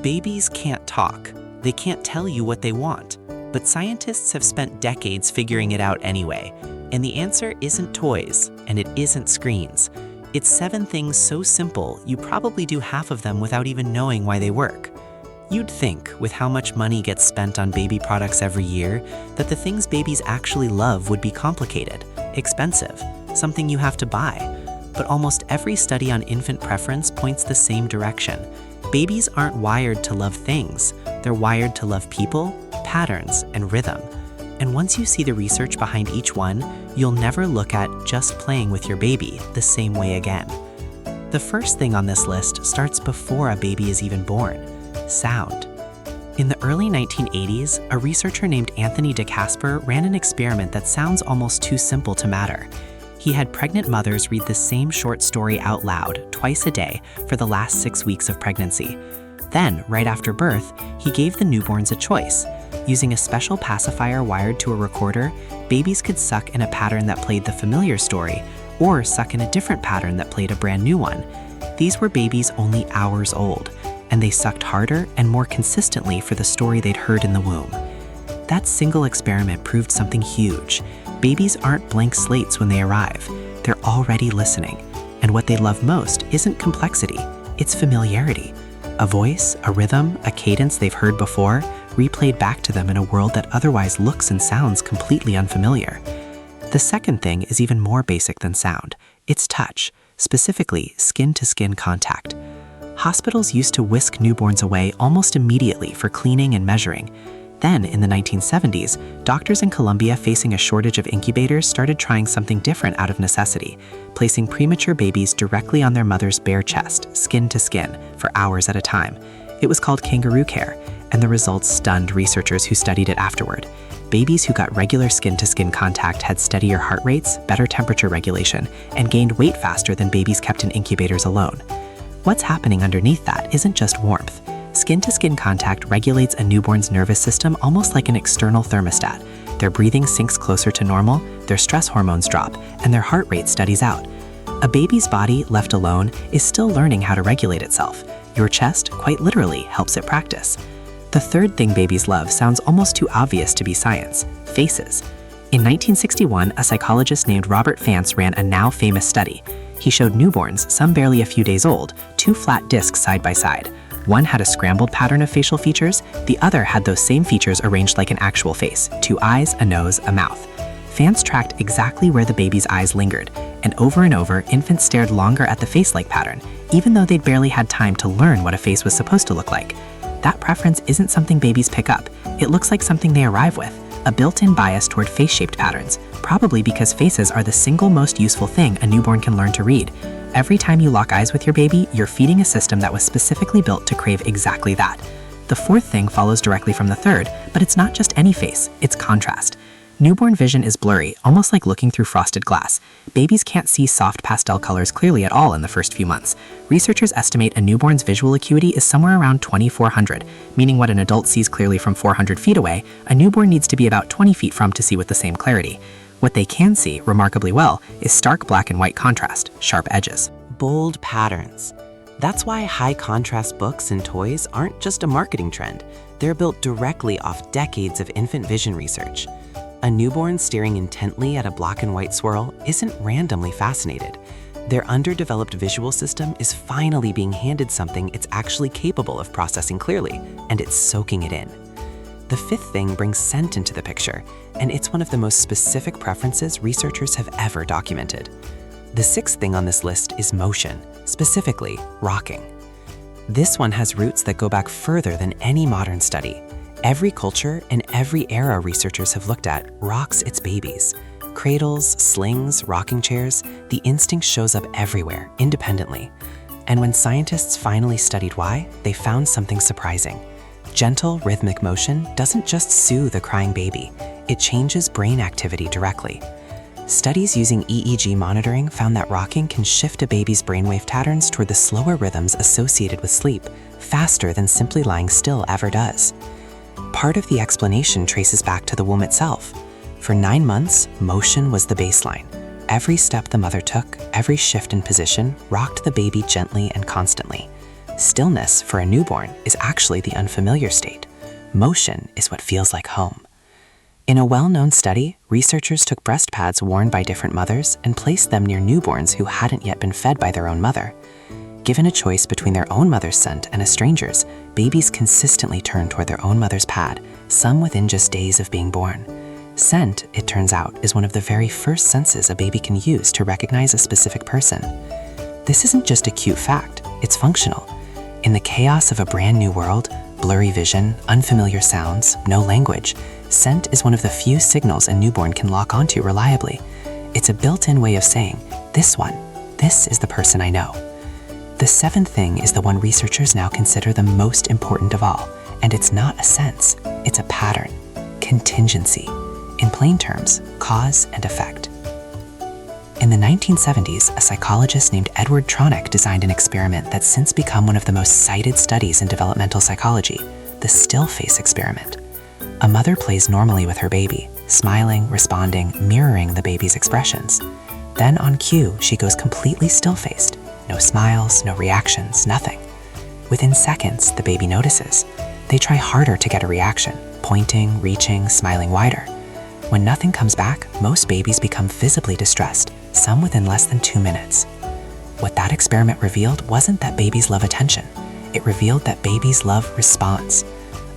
Babies can't talk. They can't tell you what they want. But scientists have spent decades figuring it out anyway. And the answer isn't toys, and it isn't screens. It's 7 things so simple, you probably do half of them without even knowing why they work. You'd think, with how much money gets spent on baby products every year, that the things babies actually love would be complicated, expensive, something you have to buy. But almost every study on infant preference points the same direction. Babies aren't wired to love things. They're wired to love people, patterns, and rhythm. And once you see the research behind each one, you'll never look at just playing with your baby the same way again. The first thing on this list starts before a baby is even born: sound. In the early 1980s, a researcher named Anthony DeCasper ran an experiment that sounds almost too simple to matter. He had pregnant mothers read the same short story out loud twice a day for the last 6 weeks of pregnancy. Then, right after birth, he gave the newborns a choice. Using a special pacifier wired to a recorder, babies could suck in a pattern that played the familiar story, or suck in a different pattern that played a brand new one. These were babies only hours old, and they sucked harder and more consistently for the story they'd heard in the womb. That single experiment proved something huge. Babies aren't blank slates when they arrive. They're already listening. And what they love most isn't complexity, it's familiarity. A voice, a rhythm, a cadence they've heard before, replayed back to them in a world that otherwise looks and sounds completely unfamiliar. The second thing is even more basic than sound. It's touch, specifically skin-to-skin contact. Hospitals used to whisk newborns away almost immediately for cleaning and measuring. Then, in the 1970s, doctors in Colombia facing a shortage of incubators started trying something different out of necessity, placing premature babies directly on their mother's bare chest, skin to skin, for hours at a time. It was called kangaroo care, and the results stunned researchers who studied it afterward. Babies who got regular skin-to-skin contact had steadier heart rates, better temperature regulation, and gained weight faster than babies kept in incubators alone. What's happening underneath that isn't just warmth. Skin-to-skin contact regulates a newborn's nervous system almost like an external thermostat. Their breathing sinks closer to normal, their stress hormones drop, and their heart rate steadies out. A baby's body, left alone, is still learning how to regulate itself. Your chest, quite literally, helps it practice. The third thing babies love sounds almost too obvious to be science: faces. In 1961, a psychologist named Robert Fance ran a now famous study. He showed newborns, some barely a few days old, 2 flat discs side by side. One had a scrambled pattern of facial features, the other had those same features arranged like an actual face: 2 eyes, a nose, a mouth. Fance tracked exactly where the baby's eyes lingered, and over, infants stared longer at the face-like pattern, even though they'd barely had time to learn what a face was supposed to look like. That preference isn't something babies pick up. It looks like something they arrive with, a built-in bias toward face-shaped patterns, probably because faces are the single most useful thing a newborn can learn to read. Every time you lock eyes with your baby, you're feeding a system that was specifically built to crave exactly that. The fourth thing follows directly from the third, but it's not just any face, it's contrast. Newborn vision is blurry, almost like looking through frosted glass. Babies can't see soft pastel colors clearly at all in the first few months. Researchers estimate a newborn's visual acuity is somewhere around 2400, meaning what an adult sees clearly from 400 feet away, a newborn needs to be about 20 feet from to see with the same clarity. What they can see, remarkably well, is stark black and white contrast, sharp edges. Bold patterns. That's why high-contrast books and toys aren't just a marketing trend. They're built directly off decades of infant vision research. A newborn staring intently at a black and white swirl isn't randomly fascinated. Their underdeveloped visual system is finally being handed something it's actually capable of processing clearly, and it's soaking it in. The fifth thing brings scent into the picture, and it's one of the most specific preferences researchers have ever documented. The sixth thing on this list is motion, specifically rocking. This one has roots that go back further than any modern study. Every culture and every era researchers have looked at rocks its babies. Cradles, slings, rocking chairs, the instinct shows up everywhere, independently. And when scientists finally studied why, they found something surprising. Gentle, rhythmic motion doesn't just soothe a crying baby, it changes brain activity directly. Studies using EEG monitoring found that rocking can shift a baby's brainwave patterns toward the slower rhythms associated with sleep, faster than simply lying still ever does. Part of the explanation traces back to the womb itself. For 9 months, motion was the baseline. Every step the mother took, every shift in position, rocked the baby gently and constantly. Stillness for a newborn is actually the unfamiliar state. Motion is what feels like home. In a well-known study, researchers took breast pads worn by different mothers and placed them near newborns who hadn't yet been fed by their own mother. Given a choice between their own mother's scent and a stranger's, babies consistently turned toward their own mother's pad, some within just days of being born. Scent, it turns out, is one of the very first senses a baby can use to recognize a specific person. This isn't just a cute fact, it's functional. In the chaos of a brand new world, blurry vision, unfamiliar sounds, no language, scent is one of the few signals a newborn can lock onto reliably. It's a built-in way of saying, this is the person I know. The seventh thing is the one researchers now consider the most important of all, and it's not a sense, it's a pattern, contingency. In plain terms, cause and effect. In the 1970s, a psychologist named Edward Tronick designed an experiment that's since become one of the most cited studies in developmental psychology, the still face experiment. A mother plays normally with her baby, smiling, responding, mirroring the baby's expressions. Then on cue, she goes completely still-faced. No smiles, no reactions, nothing. Within seconds, the baby notices. They try harder to get a reaction, pointing, reaching, smiling wider. When nothing comes back, most babies become visibly distressed, some within less than 2 minutes. What that experiment revealed wasn't that babies love attention. It revealed that babies love response.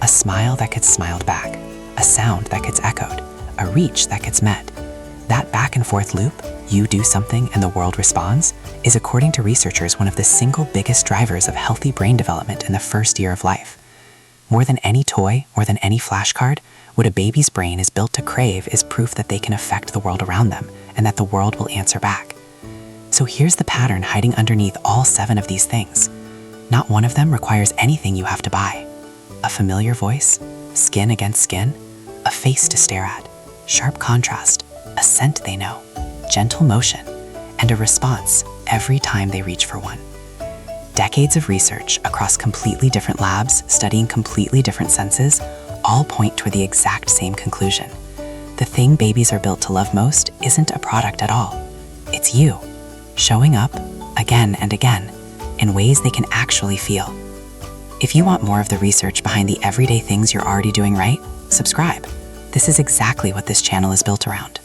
A smile that gets smiled back, a sound that gets echoed, a reach that gets met. That back and forth loop, you do something and the world responds, is according to researchers one of the single biggest drivers of healthy brain development in the first year of life. More than any toy, more than any flashcard, what a baby's brain is built to crave is proof that they can affect the world around them and that the world will answer back. So here's the pattern hiding underneath all 7 of these things. Not one of them requires anything you have to buy. A familiar voice, skin against skin, a face to stare at, sharp contrast, a scent they know, gentle motion, and a response every time they reach for one. Decades of research across completely different labs studying completely different senses all point toward the exact same conclusion. The thing babies are built to love most isn't a product at all. It's you, showing up again and again in ways they can actually feel. If you want more of the research behind the everyday things you're already doing right, subscribe. This is exactly what this channel is built around.